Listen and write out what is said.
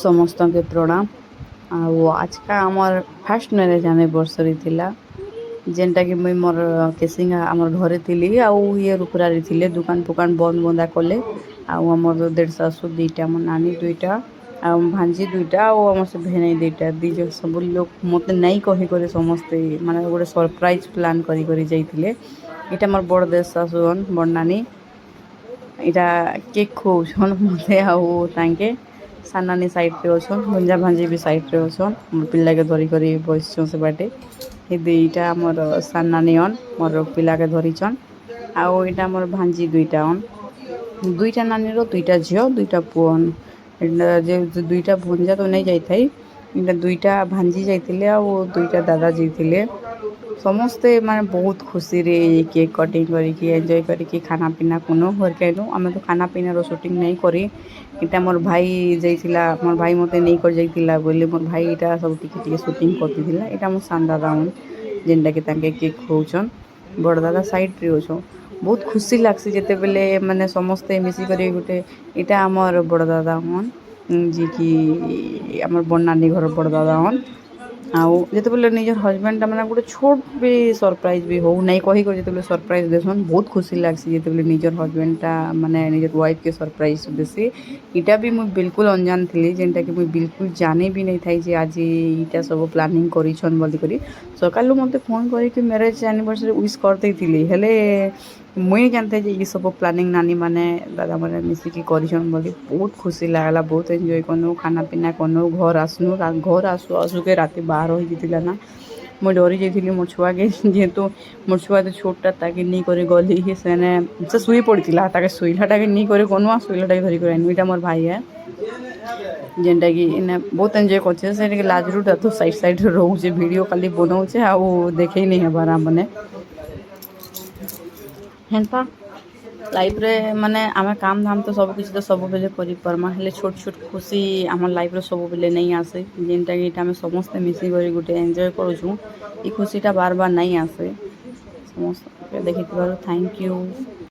ସମସ୍ତଙ୍କୁ ପ୍ରଣାମ। ଆଉ ଆଜକା ଆମର ଫାର୍ଷ୍ଟ ମ୍ୟାରେଜ୍ ଆନିଭର୍ସରୀ ଥିଲା, ଯେନ୍ଟାକି ମୁଇଁ ମୋର କେସିଙ୍ଗା ଆମର ଘରେ ଥିଲି ଆଉ ଇଏ ରୁପରାରେ ଥିଲେ। ଦୁକାନ ଫୁକାନ ବନ୍ଦ ବୁନ୍ଦା କଲେ। ଆଉ ଆମର ଦେଢ଼ ଶାଶୁ ଦୁଇଟା, ମୋ ନାନୀ ଦୁଇଟା, ଆଉ ଭାଞ୍ଜି ଦୁଇଟା, ଆଉ ଆମର ସେ ଭେଣେଇ ଦୁଇଟା। ଦି ଜଣ ସବୁ ଲୋକ ମୋତେ ନାଇଁ କହିକରି ସମସ୍ତେ ମାନେ ଗୋଟେ ସରପ୍ରାଇଜ୍ ପ୍ଲାନ୍ କରି ଯାଇଥିଲେ। ଏଇଟା ମୋର ବଡ଼ ଦେଢ଼ ଶାଶୁନ୍ ବଡ଼ ନାନୀ। ଏଇଟା କେକ୍ ଖୁଆଉଛନ୍ ମୋତେ ଆଉ ତାଙ୍କେ। ସାନ ନାନୀ ସାଇଡ଼୍ରେ ଅଛନ୍, ଭଞ୍ଜା ଭାଞ୍ଜି ବି ସାଇଡ଼୍ରେ ଅଛନ୍। ମୋର ପିଲାକେ ଧରିକରି ବସିଛନ୍ ସେ ବାଟେ। ଏ ଦୁଇଟା ଆମର ସାନ ନାନୀ ଅନ୍, ମୋର ପିଲାକେ ଧରିଛନ୍। ଆଉ ଏଇଟା ଆମର ଭାଞ୍ଜି ଦୁଇଟା ଅନ୍। ଦୁଇଟା ନାନୀର ଦୁଇଟା ଝିଅ, ଦୁଇଟା ପୁଅ ଅନ୍। ଏଇଟା ଯେ ଦୁଇଟା ଭଣଜା ତ ନେଇ ଯାଇଥାଇ। ଏଇଟା ଦୁଇଟା ଭାଞ୍ଜି ଯାଇଥିଲେ ଆଉ ଦୁଇଟା ଦାଦା ଯାଇଥିଲେ। ସମସ୍ତେ ମାନେ ବହୁତ ଖୁସିରେ କେକ୍ କଟିଂ କରିକି ଏନ୍ଜୟ କରିକି ଖାନା ପିନା କନୁ ଘରକେ ଆଇଲୁ। ଆମେ ତ ଖାନା ପିନାର ସୁଟିଂ ନେଇ କରି। ଏଇଟା ମୋର ଭାଇ ଯାଇଥିଲା, ମୋର ଭାଇ ମୋତେ ନେଇକରି ଯାଇଥିଲା ବୋଲି ମୋର ଭାଇ ଏଇଟା ସବୁ ଟିକେ ଟିକେ ସୁଟିଂ କରିଦେଇଥିଲା। ଏଇଟା ମୋ ସାନ ଦାଦା ଅନ୍, ଯେନ୍ଟାକି ତାଙ୍କେ କେକ୍ ଖୁଆଉଛନ୍। ବଡ଼ ଦାଦା ସାଇଡ଼୍ରେ ଅଛନ୍। ବହୁତ ଖୁସି ଲାଗ୍ସି ଯେତେବେଲେ ମାନେ ସମସ୍ତେ ମିଶିକରି ଗୋଟେ, ଏଇଟା ଆମର ବଡ଼ ଦାଦା ମନ୍, ଯିଏକି ଆମର ବଡ଼ ନାନୀ ଘର ବଡ଼ ଦାଦା ମନ୍। ଆଉ ଯେତେବେଲେ ନିଜର ହଜବେଣ୍ଡଟା ମାନେ ଗୋଟେ ଛୋଟ ବି ସରପ୍ରାଇଜ୍ ବି ହଉ ନାଇଁ କହିକରି ଯେତେବେଲେ ସରପ୍ରାଇଜ୍ ଦେସନ୍ ବହୁତ ଖୁସି ଲାଗ୍ସି। ଯେତେବେଲେ ନିଜର ହଜବେଣ୍ଡଟା ମାନେ ନିଜର ୱାଇଫ୍କେ ସରପ୍ରାଇଜ୍ ଦେସି। ଇଟା ବି ମୁଇଁ ବିଲକୁଲ ଅନଜାନ ଥିଲି, ଯେନ୍ଟାକି ମୁଇଁ ବିଲକୁଲ ଜାନି ବି ନାଇଁ ଥାଇ ଯେ ଆଜି ଇଟା ସବୁ ପ୍ଲାନିଂ କରିଛନ୍ ବୋଲିକରି। ସକାଳୁ ମୋତେ ଫୋନ୍ କରିକି ମ୍ୟାରେଜ୍ ଆନିଭର୍ସରୀ ୱିଶ୍ କରିଦେଇଥିଲି, ହେଲେ ମୁଇଁ ଜାଣିଥାଇ ଯେ ଇ ସବୁ ପ୍ଲାନିଂ ନାନୀମାନେ ଦାଦାମାନେ ମିଶିକି କରିଛନ୍ ବୋଲି। ବହୁତ ଖୁସି ଲାଗ୍ଲା, ବହୁତ ଏନ୍ଜୟ କନୁ, ଖାନା ପିନା କନୁ, ଘର ଆସନୁ। ଘର ଆସୁ ଆସୁକେ ରାତି 12 ହେଇଯାଇଥିଲା ନା। ମୁଇଁ ଡରି ଯାଇଥିଲି ମୋ ଛୁଆକେ, ଯେହେତୁ ମୋର୍ ଛୁଆ ଏତେ ଛୋଟଟା ତାକେ ନେଇକରି ଗଲି ସେନେ ସେ ଶୋଇ ପଡ଼ିଥିଲା। ତାକେ ଶୋଇଲାଟାକେ ନେଇକରି ଗନୁ ଆଉ ଶୋଇଲାଟାକେ ଧରିକରି ଆଇନୁ। ଏଇଟା ମୋର ଭାଇ ଏ, ଯେନ୍ଟାକି ଇନେ ବହୁତ ଏନ୍ଜୟ କରିଛେ। ସେ ଟିକେ ଲାଜରୁଟା ତ ସାଇଡ଼୍ରେ ରହୁଛେ, ଭିଡ଼ିଓ ଖାଲି ବନଉଛେ ଆଉ ଦେଖେଇ ନେଇ ହେବାର ମାନେ ହେନ୍ତା ଲାଇଫ୍ରେ ମାନେ ଆମେ କାମ୍ ଧାମ୍ ତ ସବୁକିଛି ତ ସବୁବେଲେ କରିପାର୍ମା, ହେଲେ ଛୋଟ୍ ଛୋଟ୍ ଖୁସି ଆମର୍ ଲାଇଫ୍ରେ ସବୁବେଲେ ନେଇ ଆସେ। ଯେନ୍ଟାକି ଏଇଟା ଆମେ ସମସ୍ତେ ମିଶିକରି ଗୋଟେ ଏନ୍ଜୟ କରୁଛୁଁ। ଇ ଖୁସିଟା ବାର ବାର ନାଇଁ ଆସେ। ସମସ୍ତଙ୍କୁ ଦେଖିଥିବାରୁ ଥ୍ୟାଙ୍କ ୟୁ।